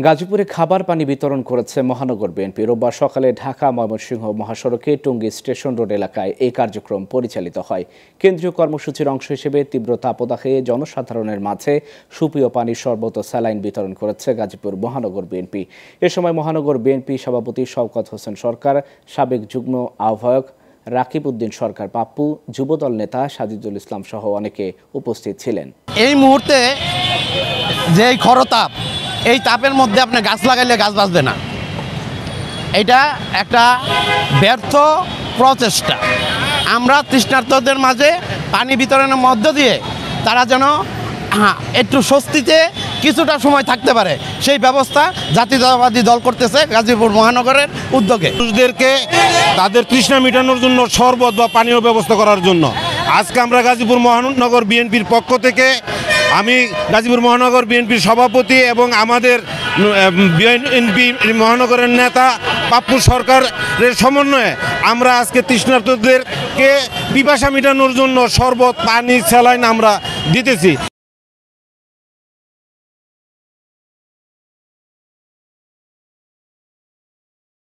গাজীপুরে খাবার পানি বিতরণ করেছে মহানগর বিএনপি। রোববার সকালে ঢাকা ময়মনসিংহ মহাসড়কে টঙ্গী স্টেশন রোড এলাকায় এই কার্যক্রম পরিচালিত হয়। কেন্দ্রীয় কর্মসূচির অংশ হিসেবে তীব্র তাপদাহে জনসাধারণের মাঝে সুপেয় পানির শরবত ও স্যালাইন বিতরণ করেছে গাজীপুর মহানগর বিএনপি। এ সময় মহানগর বিএনপি সভাপতি শওকত হোসেন সরকার, সাবেক যুগ্ম আহ্বায়ক রাকিব উদ্দিন সরকার পাপ্পু, যুবদল নেতা সাজিদুল ইসলাম সহ অনেকে উপস্থিত ছিলেন। এই মুহূর্তে যে খরতাপ, এই তাপের মধ্যে আপনি গাছ লাগাইলে গাছ বাঁচবে না। এটা একটা ব্যর্থ প্রচেষ্টা। আমরা তৃষ্ণার্তদের মাঝে পানি বিতরণের মধ্য দিয়ে তারা যেন একটু স্বস্তিতে কিছুটা সময় থাকতে পারে, সেই ব্যবস্থা জাতীয়তাবাদী দল করতেছে গাজীপুর মহানগরের উদ্যোগে। মানুষদেরকে তাদের তৃষ্ণা মেটানোর জন্য শরবত বা পানীয় ব্যবস্থা করার জন্য আজকে আমরা গাজীপুর মহানগর বিএনপির পক্ষ থেকে, আমি গাজীপুর মহানগর বিএনপির সভাপতি এবং আমাদের বিএনপি মহানগরের নেতা পাপ্পু সরকারের সমন্বয়ে আমরা আজকে তৃষ্ণার্তদেরকে পিপাসা মেটানোর জন্য শরবত, পানি, স্যালাইন আমরা দিতেছি।